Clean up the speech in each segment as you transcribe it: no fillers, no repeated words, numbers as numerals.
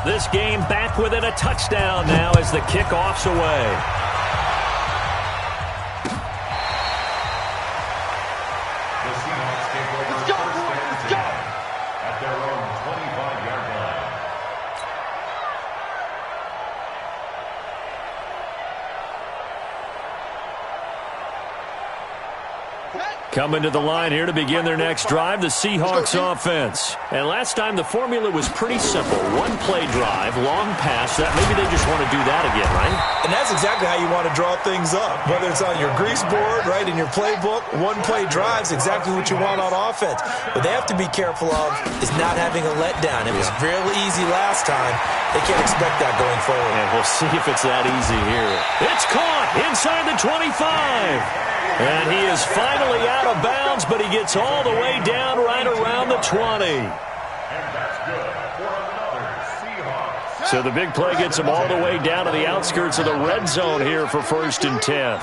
This game back within a touchdown now as the kickoff's away. Coming to the line here to begin their next drive, the Seahawks offense. And last time the formula was pretty simple. One-play drive, long pass. That maybe they just want to do that again, right? And that's exactly how you want to draw things up. Whether it's on your grease board, right, in your playbook, one-play drive's exactly what you want on offense. What they have to be careful of is not having a letdown. It was real easy last time. They can't expect that going forward. And we'll see if it's that easy here. It's caught inside the 25. And he is finally out of bounds, but he gets all the way down right around the 20. So the big play gets him all the way down to the outskirts of the red zone here for 1st and 10.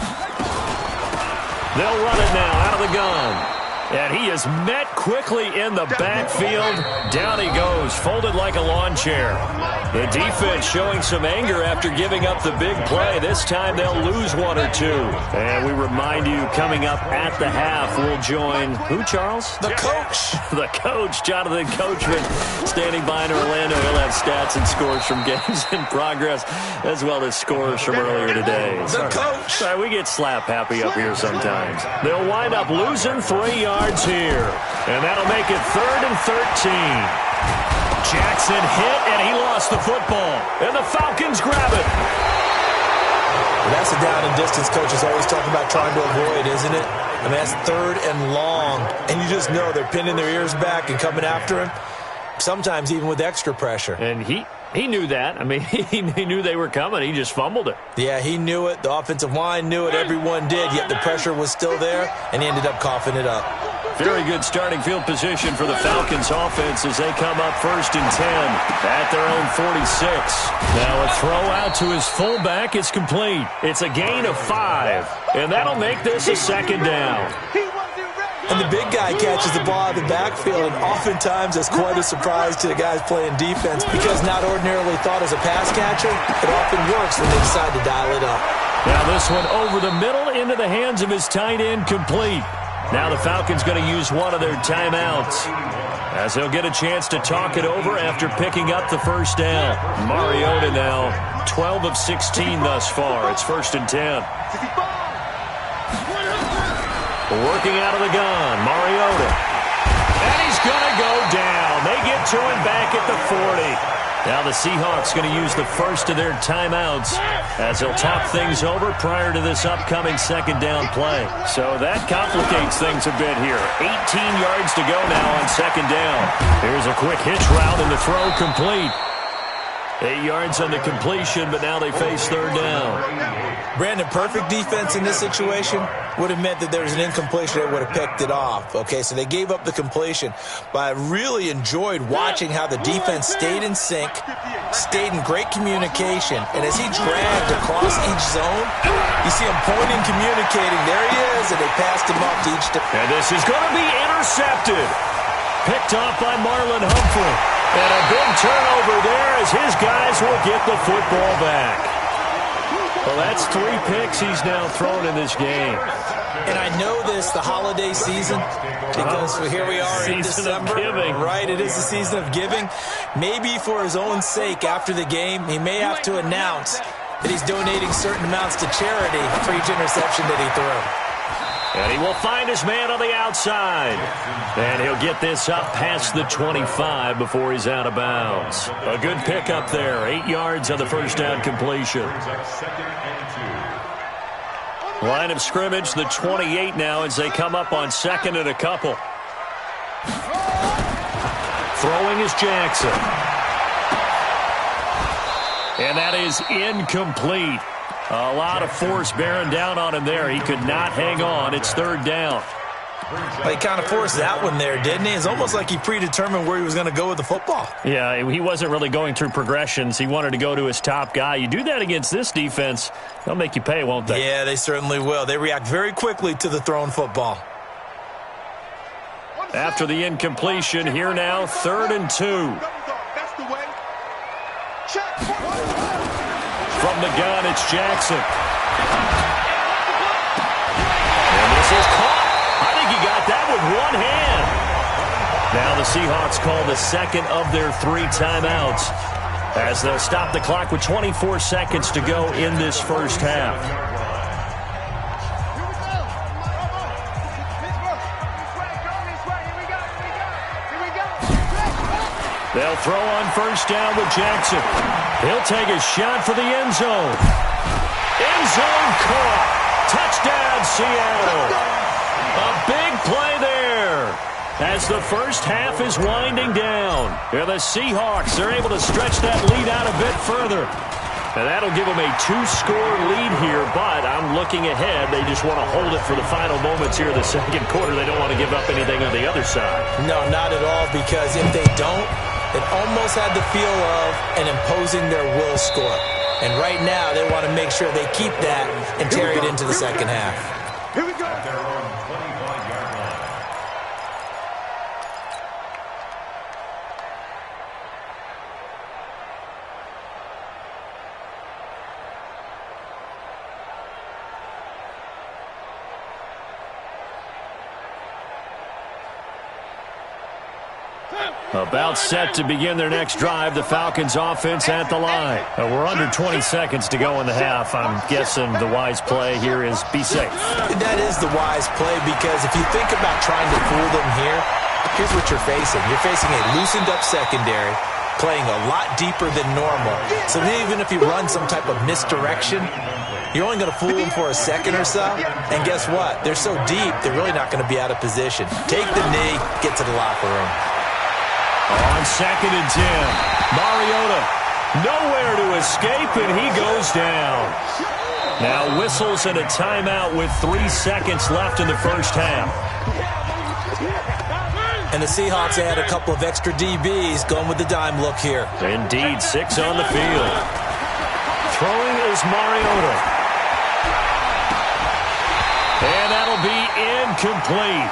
They'll run it now out of the gun. And he is met quickly in the backfield. Down he goes, folded like a lawn chair. The defense showing some anger after giving up the big play. This time they'll lose one or two. And we remind you, coming up at the half, we'll join who, Charles? The coach. The coach, Jonathan Coachman, standing by in Orlando. He'll have stats and scores from games in progress, as well as scores from earlier today. The coach. Sorry, we get slap happy up here sometimes. They'll wind up losing 3 yards here. And that'll make it 3rd and 13. Jackson hit, and he lost the football. And the Falcons grab it. Well, that's a down and distance coaches always talk about trying to avoid, isn't it? I mean, that's 3rd and long. And you just know they're pinning their ears back and coming after him, sometimes even with extra pressure. And he knew that. I mean, he knew they were coming. He just fumbled it. Yeah, he knew it. The offensive line knew it. Everyone did, yet the pressure was still there, and he ended up coughing it up. Very good starting field position for the Falcons offense as they come up 1st and 10 at their own 46. Now a throw out to his fullback is complete. It's a gain of 5, and that'll make this a 2nd down. And the big guy catches the ball out of the backfield, and oftentimes it's quite a surprise to the guys playing defense because not ordinarily thought as a pass catcher, it often works when they decide to dial it up. Now this one over the middle into the hands of his tight end, complete. Now the Falcons going to use one of their timeouts as they'll get a chance to talk it over after picking up the 1st down. Mariota now 12 of 16 thus far. It's 1st and 10. Working out of the gun, Mariota. And he's going to go down. They get to him back at the 40. Now the Seahawks going to use the first of their timeouts as they'll talk things over prior to this upcoming 2nd down play. So that complicates things a bit here. 18 yards to go now on 2nd down. Here's a quick hitch route and the throw complete. 8 yards on the completion, but now they face 3rd down. Brandon, perfect defense in this situation would have meant that there was an incompletion that would have picked it off. Okay, so they gave up the completion, but I really enjoyed watching how the defense stayed in sync, stayed in great communication, and as he dragged across each zone, you see him pointing, communicating. There he is, and they passed him off to each. And this is going to be intercepted. Picked off by Marlon Humphrey. And a big turnover there as his guys will get the football back. Well, that's 3 picks he's now thrown in this game. And I know this, the holiday season, because here we are in December. Of giving. Right, it is the season of giving. Maybe for his own sake after the game, he may have to announce that he's donating certain amounts to charity for each interception that he threw. And he will find his man on the outside. And he'll get this up past the 25 before he's out of bounds. A good pickup there. 8 yards on the 1st down completion. Line of scrimmage, the 28 now as they come up on 2nd and a couple. Throwing is Jackson. And that is incomplete. A lot of force bearing down on him there. He could not hang on. It's 3rd down. Well, he kind of forced that one there, didn't he? It's almost like he predetermined where he was going to go with the football. Yeah, he wasn't really going through progressions. He wanted to go to his top guy. You do that against this defense, they'll make you pay, won't they? Yeah, they certainly will. They react very quickly to the thrown football. After the incompletion, here now, 3rd and 2. from the gun, it's Jackson. And this is caught. I think he got that with one hand. Now the Seahawks call the second of their 3 timeouts as they'll stop the clock with 24 seconds to go in this first half. They'll throw on first down with Jackson. He'll take a shot for the end zone. End zone caught. Touchdown, Seattle. A big play there as the first half is winding down. Here the Seahawks are able to stretch that lead out a bit further. And that'll give them a 2-score lead here, but I'm looking ahead. They just want to hold it for the final moments here in the second quarter. They don't want to give up anything on the other side. No, not at all, because if they don't, it almost had the feel of an imposing their will score. And right now, they want to make sure they keep that and carry it into the second half. Here we go. About set to begin their next drive, the Falcons offense at the line. We're under 20 seconds to go in the half. I'm guessing the wise play here is be safe. That is the wise play, because if you think about trying to fool them here, here's what you're facing. You're facing a loosened up secondary, playing a lot deeper than normal. So even if you run some type of misdirection, you're only going to fool them for a second or so. And guess what? They're so deep, they're really not going to be out of position. Take the knee, get to the locker room. On 2nd and 10, Mariota nowhere to escape, and he goes down. Now whistles and a timeout with 3 seconds left in the first half. And the Seahawks add a couple of extra DBs going with the dime look here. Indeed, 6 on the field. Throwing is Mariota. And that'll be incomplete.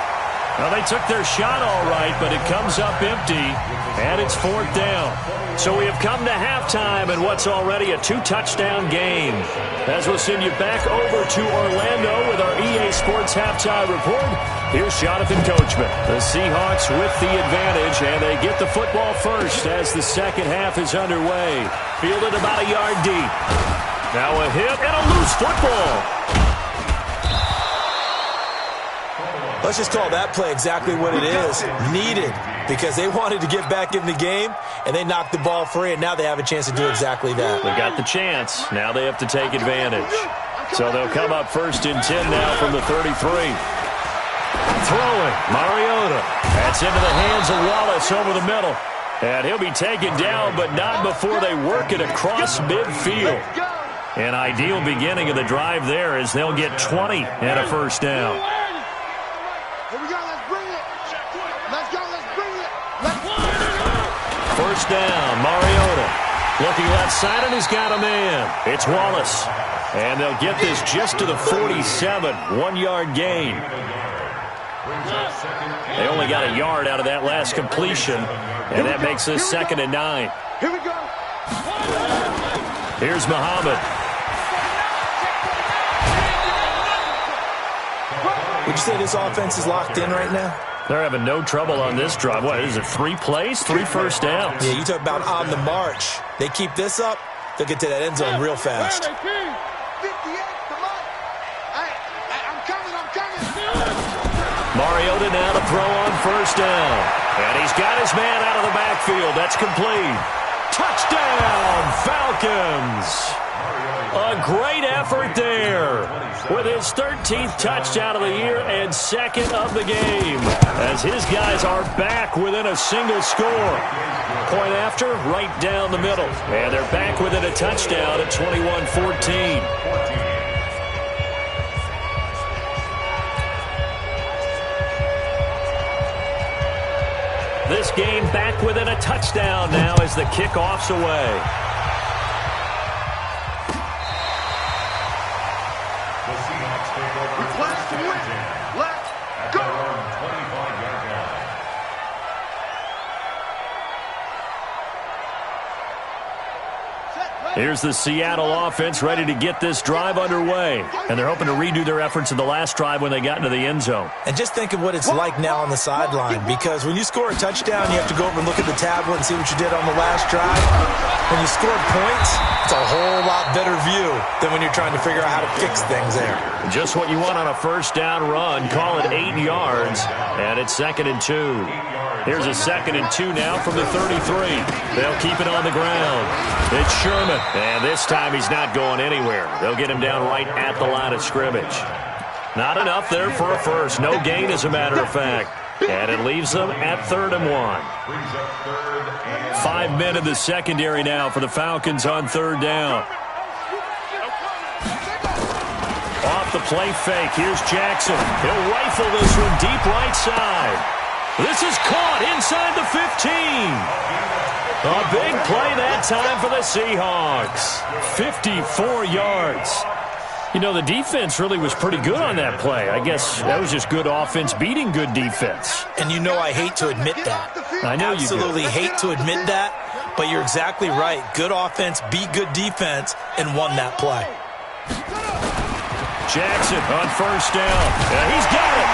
Well, they took their shot all right, but it comes up empty, and it's 4th down. So we have come to halftime in what's already a 2-touchdown game. As we'll send you back over to Orlando with our EA Sports Halftime Report, here's Jonathan Coachman. The Seahawks with the advantage, and they get the football first as the second half is underway. Fielded about a yard deep. Now a hit and a loose football. Let's just call that play exactly what it is. Needed, because they wanted to get back in the game, and they knocked the ball free, and now they have a chance to do exactly that. They got the chance. Now they have to take advantage. So they'll come up 1st and 10 now from the 33. Throwing, Mariota. That's into the hands of Wallace over the middle. And he'll be taken down, but not before they work it across midfield. An ideal beginning of the drive there as they'll get 20 and a first down. Here we go, let's bring it. Let's go, let's bring it. First down, Mariota. Looking left side, and he's got a man. It's Wallace. And they'll get this just to the 47, 1-yard gain. They only got a yard out of that last completion, and that makes this 2nd and 9. Here we go. Here's Muhammad. Would you say this offense is locked in right now? They're having no trouble on this drive. What is it, 3 plays, 3 first downs? Yeah, you talk about on the march. They keep this up, they'll get to that end zone real fast. 58, come on. I'm coming. Mariota now to throw on first down. And he's got his man out of the backfield. That's complete. Touchdown, Falcons. A great effort there with his 13th touchdown of the year and 2nd of the game as his guys are back within a single score. Point after, right down the middle. And they're back within a touchdown at 21-14. This game back within a touchdown now as the kickoff's away. Request to win. Let's go. Set, Here's the Seattle offense ready to get this drive underway. And they're hoping to redo their efforts in the last drive when they got into the end zone. And just think of what it's like now on the sideline, because when you score a touchdown, you have to go over and look at the tablet and see what you did on the last drive. When you scored points, it's a whole lot better view than when you're trying to figure out how to fix things there. Just what you want on a first down run. Call it 8 yards, and it's 2nd and 2. Here's a 2nd and 2 now from the 33. They'll keep it on the ground. It's Sherman, and this time he's not going anywhere. They'll get him down right at the line of scrimmage. Not enough there for a first. No gain, as a matter of fact. And it leaves them at 3rd and 1. 5 men in the secondary now for the Falcons on 3rd down. Off the play fake. Here's Jackson. He'll rifle this one deep right side. This is caught inside the 15. A big play that time for the Seahawks. 54 yards. You know, the defense really was pretty good on that play. I guess that was just good offense beating good defense. And you know I hate to admit that. I know you do. Absolutely hate to admit that, but you're exactly right. Good offense beat good defense and won that play. Jackson on 1st down. And he's got it.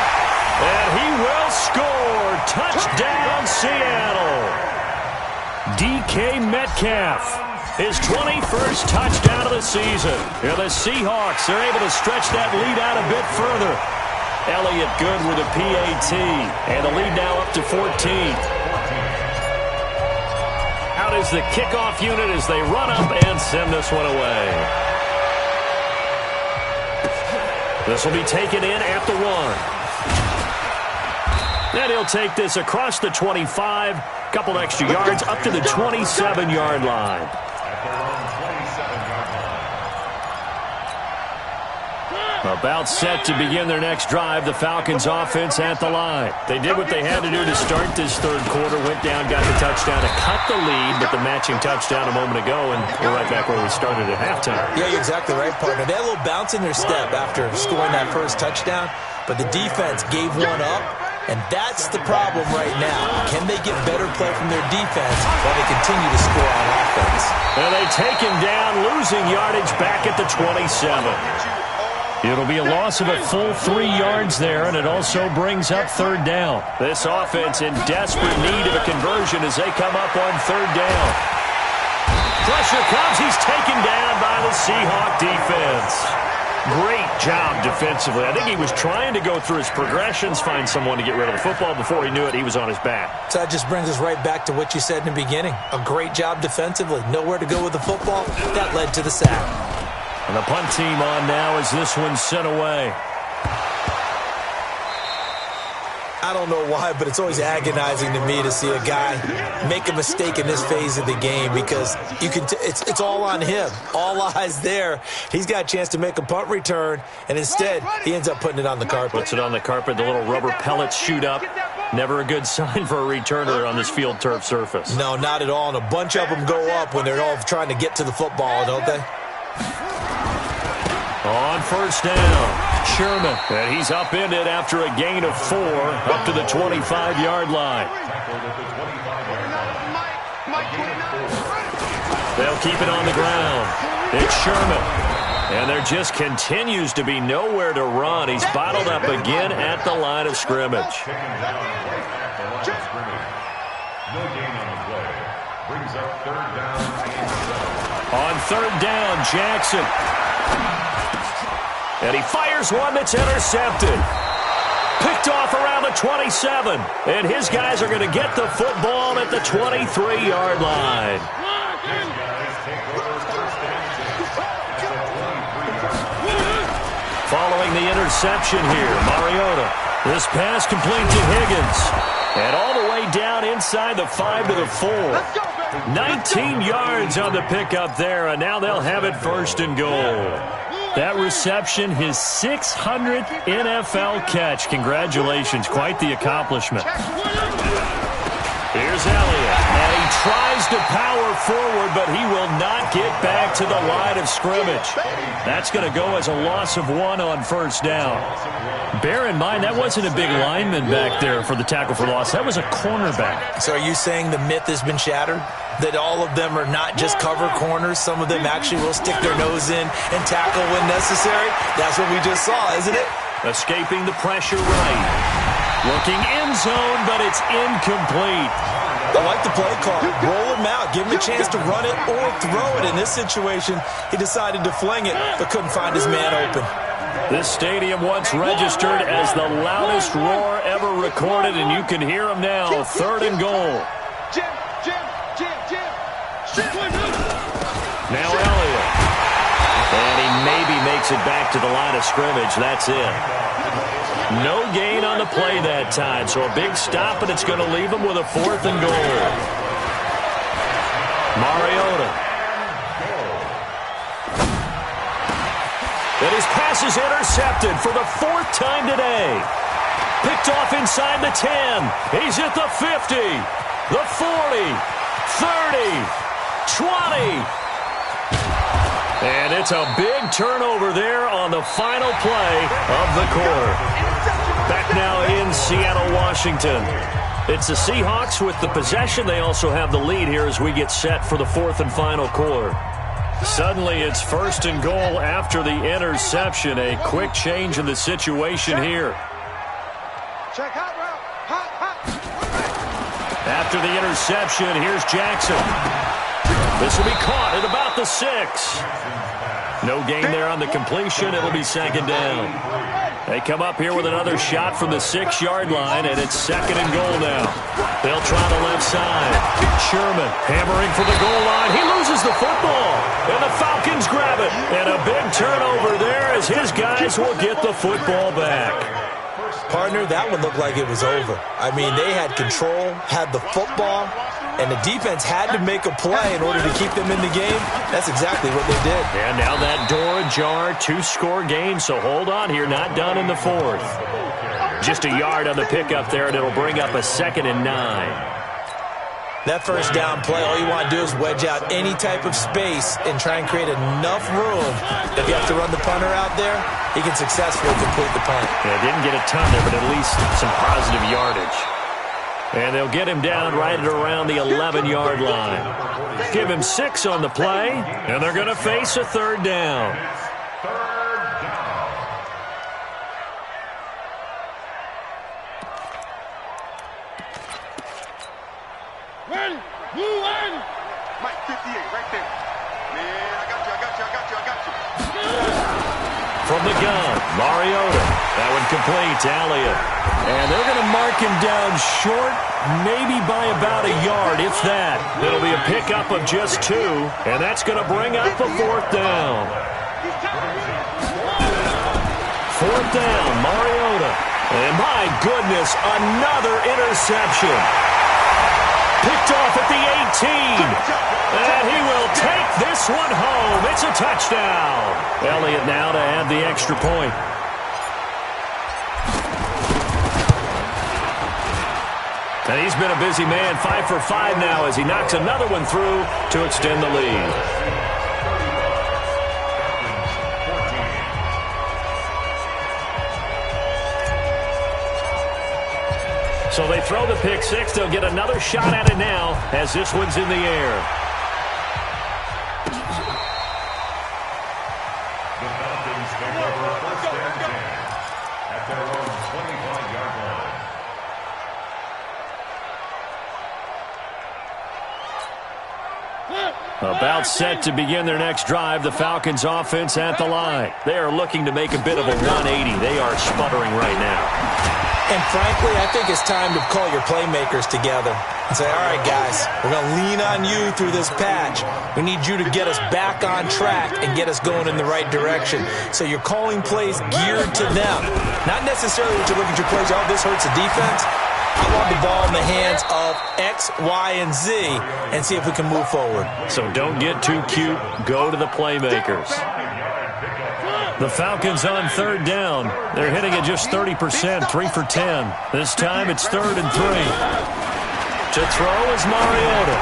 And he will score. Touchdown, Seattle. DK Metcalf. His 21st touchdown of the season. And the Seahawks are able to stretch that lead out a bit further. Elliott good with a PAT. And the lead now up to 14. Out is the kickoff unit as they run up and send this one away. This will be taken in at the 1. And he'll take this across the 25. Couple extra yards up to the 27-yard line. About set to begin their next drive, the Falcons offense at the line. They did what they had to do to start this 3rd quarter, went down, got the touchdown to cut the lead, but the matching touchdown a moment ago, and we're right back where we started at halftime. Yeah, you're exactly right, partner. They had a little bounce in their step after scoring that first touchdown, but the defense gave one up, and that's the problem right now. Can they get better play from their defense while they continue to score on offense? And they take him down, losing yardage back at the 27. It'll be a loss of a full 3 yards there, and it also brings up 3rd down. This offense in desperate need of a conversion as they come up on 3rd down. Pressure comes. He's taken down by the Seahawk defense. Great job defensively. I think he was trying to go through his progressions, find someone to get rid of the football. Before he knew it, he was on his back. So that just brings us right back to what you said in the beginning. A great job defensively. Nowhere to go with the football. That led to the sack. And the punt team on now as this one's sent away. I don't know why, but it's always agonizing to me to see a guy make a mistake in this phase of the game, because you can it's all on him. All eyes there. He's got a chance to make a punt return, and instead he ends up putting it on the carpet. Puts it on the carpet. The little rubber pellets shoot up. Never a good sign for a returner on this field turf surface. No, not at all. And a bunch of them go up when they're all trying to get to the football, don't they? On 1st down, Sherman. And he's upended after a gain of 4 up to the 25-yard line. They'll keep it on the ground. It's Sherman. And there just continues to be nowhere to run. He's bottled up again at the line of scrimmage. On 3rd down, Jackson. And he fires one that's intercepted. Picked off around the 27. And his guys are going to get the football at the 23-yard line. Following the interception here, Mariota. This pass complete to Higgins. And all the way down inside the 5 to the 4. 19 yards on the pickup there, and now they'll have it 1st and goal. That reception, his 600th NFL catch. Congratulations, quite the accomplishment. Here's Elliott, and he tries to power forward, but he will not get back to the line of scrimmage. That's going to go as a loss of 1 on first down. Bear in mind, that wasn't a big lineman back there for the tackle for loss. That was a cornerback. So are you saying the myth has been shattered? That all of them are not just cover corners? Some of them actually will stick their nose in and tackle when necessary? That's what we just saw, isn't it? Escaping the pressure right. Looking end zone, but it's incomplete. I like the play call. Roll him out. Give him a chance to run it or throw it. In this situation, he decided to fling it, but couldn't find his man open. This stadium once registered as the loudest roar ever recorded, and you can hear him now. 3rd and goal. Now Elliott. And he maybe makes it back to the line of scrimmage. That's it. No gain on the play that time, so a big stop, and it's going to leave him with a 4th and goal. Mariota. And his pass is intercepted for the 4th time today. Picked off inside the 10. He's at the 50, the 40, 30, 20. And it's a big turnover there on the final play of the quarter. Back now in Seattle, Washington. It's the Seahawks with the possession. They also have the lead here as we get set for the 4th and final quarter. Suddenly it's 1st and goal after the interception. A quick change in the situation here. After the interception, here's Jackson. This will be caught at about the 6. No gain there on the completion. It'll be 2nd down. They come up here with another shot from the 6-yard line, and it's 2nd and goal now. They'll try the left side. Sherman hammering for the goal line. He loses the football, and the Falcons grab it. And a big turnover there as his guys will get the football back. Partner, that one looked like it was over. I mean, they had control, had the football, and the defense had to make a play in order to keep them in the game. That's exactly what they did. And now that door ajar, 2-score game, so hold on here, not done in the 4th. Just a yard on the pickup there, and it'll bring up a 2nd and 9. That first down play, all you want to do is wedge out any type of space and try and create enough room. If you have to run the punter out there, he can successfully complete the punt. Yeah, didn't get a ton there, but at least some positive yardage. And they'll get him down right at around the 11-yard line. Give him 6 on the play, and they're going to face a 3rd down. Ready? Move in! Mike 58, right there. Man, I got you. From the gun, Mariota. That one complete to Elliott. And they're going to mark him down short, maybe by about a yard, if that. It'll be a pickup of just 2, and that's going to bring up a 4th down. 4th down, Mariota. And my goodness, another interception. Picked off at the 18. And he will take this one home. It's a touchdown. Elliott now to add the extra point. And he's been a busy man, 5 for 5 now as he knocks another one through to extend the lead. So they throw the pick 6. They'll get another shot at it now as this one's in the air. The Falcons take over first and 10 at their own 25-yard line. About set to begin their next drive, the Falcons offense at the line. They are looking to make a bit of a 180. They are sputtering right now. And frankly, I think it's time to call your playmakers together and say, all right, guys, we're going to lean on you through this patch. We need you to get us back on track and get us going in the right direction. So you're calling plays geared to them. Not necessarily what you look at your plays, oh, this hurts the defense. I want the ball in the hands of X, Y, and Z and see if we can move forward. So don't get too cute. Go to the playmakers. The Falcons on 3rd down. They're hitting at just 30%, 3 for 10. This time it's 3rd and 3. To throw is Mariota.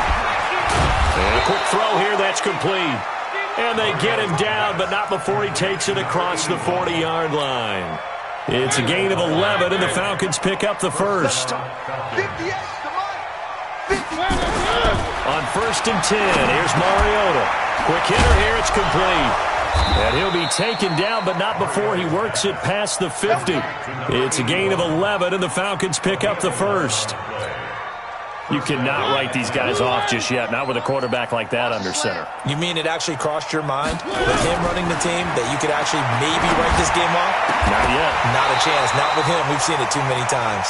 And a quick throw here, that's complete. And they get him down, but not before he takes it across the 40-yard line. It's a gain of 11, and the Falcons pick up the first. On 1st and 10, here's Mariota. Quick hitter here, it's complete. And he'll be taken down, but not before he works it past the 50. It's a gain of 11, and the Falcons pick up the first. You cannot write these guys off just yet, not with a quarterback like that under center. You mean it actually crossed your mind with him running the team that you could actually maybe write this game off? Not yet. Not a chance. Not with him. We've seen it too many times.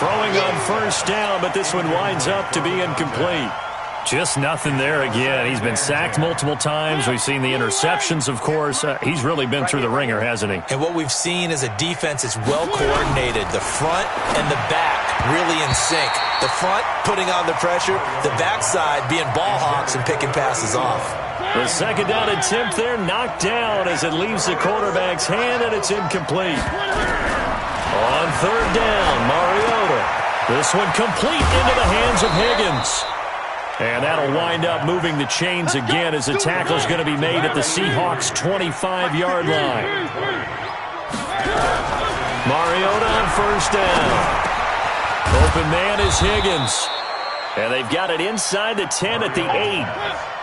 Throwing on 1st down, but this one winds up to be incomplete. Just nothing there again. He's been sacked multiple times. We've seen the interceptions, of course. He's really been through the ringer, hasn't he? And what we've seen is a defense that's well coordinated. The front and the back really in sync. The front putting on the pressure, the backside being ball hawks and picking passes off. The 2nd down attempt there knocked down as it leaves the quarterback's hand, and it's incomplete. On 3rd down, Mariota. This one complete into the hands of Higgins. And that'll wind up moving the chains again as the tackle's going to be made at the Seahawks' 25-yard line. Mariota on 1st down. Open man is Higgins. And they've got it inside the 10 at the 8.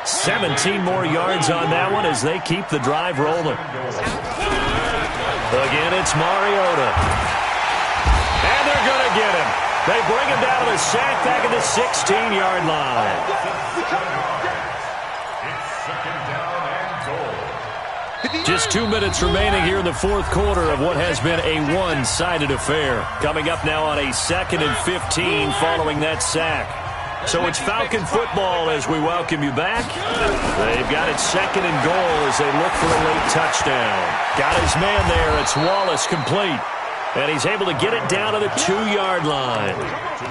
17 more yards on that one as they keep the drive rolling. Again, it's Mariota. And they're going to get him. They bring him down to the sack back at the 16-yard line. Just 2 minutes remaining here in the 4th quarter of what has been a one-sided affair. Coming up now on a 2nd and 15 following that sack. So it's Falcon football as we welcome you back. They've got it 2nd and goal as they look for a late touchdown. Got his man there. It's Wallace complete. And he's able to get it down to the 2-yard line.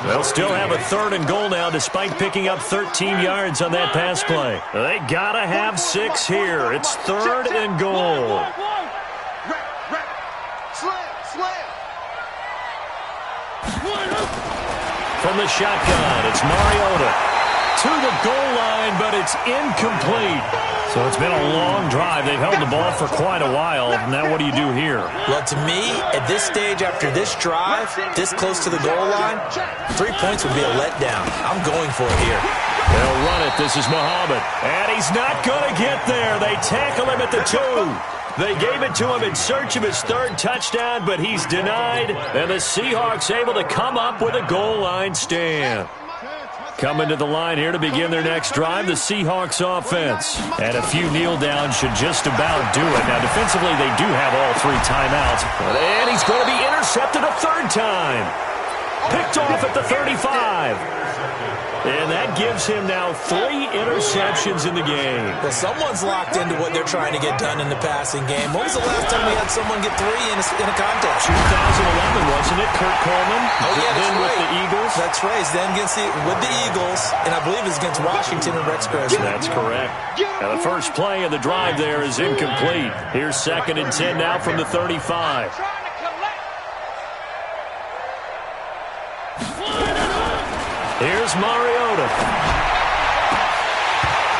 They'll still have a 3rd and goal now despite picking up 13 yards on that pass play. They got to have 6 here. It's 3rd and goal. From the shotgun, it's Mariota. To the goal line, but it's incomplete. So it's been a long drive. They've held the ball for quite a while. Now what do you do here? Well, to me, at this stage after this drive, this close to the goal line, 3 points would be a letdown. I'm going for it here. They'll run it. This is Muhammad. And he's not going to get there. They tackle him at the 2. They gave it to him in search of his 3rd touchdown, but he's denied. And the Seahawks able to come up with a goal line stand. Coming to the line here to begin their next drive, the Seahawks offense. And a few kneel downs should just about do it. Now, defensively, they do have all 3 timeouts. And he's going to be intercepted a 3rd time. Picked off at the 35. And that gives him now 3 interceptions in the game. Well, someone's locked into what they're trying to get done in the passing game. When was the last time we had someone get 3 in a contest? 2011, wasn't it? Kurt Coleman. Oh, yeah, that's then right. with the Eagles. That's right. Then with the Eagles, and I believe it's against Washington and Rex Grossman. That's correct. Now, the first play of the drive there is incomplete. Here's 2nd and 10 now from the 35. Here's Mariota.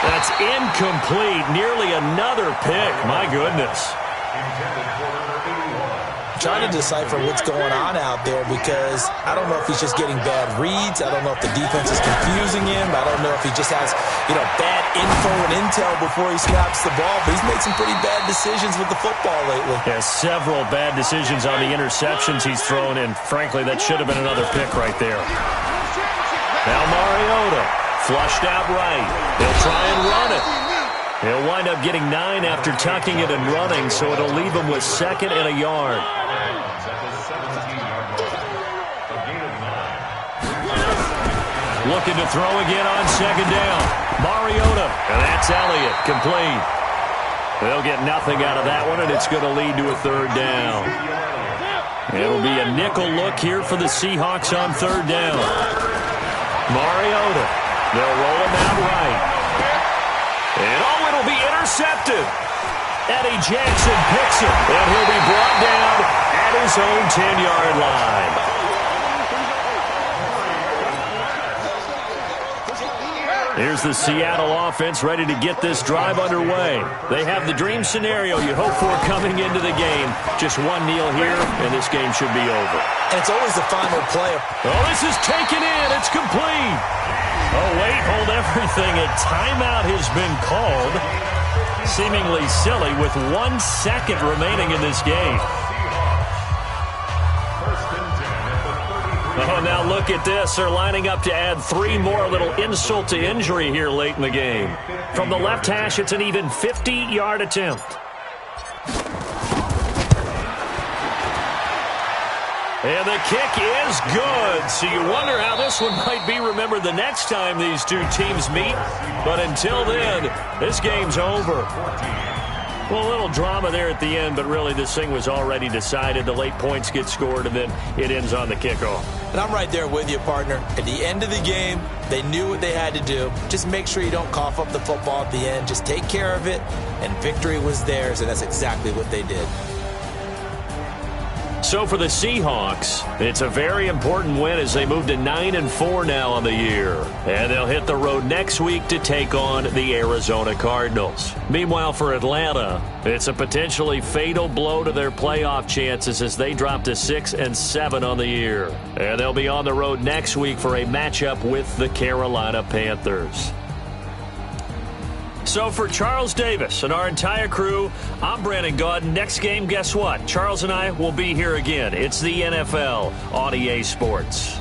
That's incomplete. Nearly another pick. My goodness. Trying to decipher what's going on out there because I don't know if he's just getting bad reads. I don't know if the defense is confusing him. I don't know if he just has, bad info and intel before he snaps the ball. But he's made some pretty bad decisions with the football lately. Yeah, several bad decisions on the interceptions he's thrown, and frankly, that should have been another pick right there. Now Mariota, flushed out right. He'll try and run it. He'll wind up getting 9 after tucking it and running, so it'll leave him with 2nd and a yard. Looking to throw again on 2nd down. Mariota, and that's Elliott, complete. They'll get nothing out of that one, and it's going to lead to a 3rd down. It'll be a nickel look here for the Seahawks on 3rd down. Mariota, they'll roll him out right. And it'll be intercepted. Eddie Jackson picks it, and he'll be brought down at his own 10-yard line. Here's the Seattle offense ready to get this drive underway. They have the dream scenario you hope for coming into the game. Just one kneel here, and this game should be over. And it's always the final play. Oh, this is taken in. It's complete. Oh, wait, hold everything. A timeout has been called. Seemingly silly with 1 second remaining in this game. Oh, now look at this. They're lining up to add 3 more, little insult to injury here late in the game. From the left hash, it's an even 50-yard attempt. And the kick is good. So you wonder how this one might be remembered the next time these two teams meet. But until then, this game's over. Well, a little drama there at the end, but really this thing was already decided. The late points get scored, and then it ends on the kickoff. And I'm right there with you, partner. At the end of the game, they knew what they had to do. Just make sure you don't cough up the football at the end. Just take care of it, and victory was theirs, and that's exactly what they did. So for the Seahawks, it's a very important win as they move to 9-4 now on the year. And they'll hit the road next week to take on the Arizona Cardinals. Meanwhile, for Atlanta, it's a potentially fatal blow to their playoff chances as they drop to 6-7 on the year. And they'll be on the road next week for a matchup with the Carolina Panthers. So for Charles Davis and our entire crew, I'm Brandon Gaudin. Next game, guess what? Charles and I will be here again. It's the NFL on EA Sports.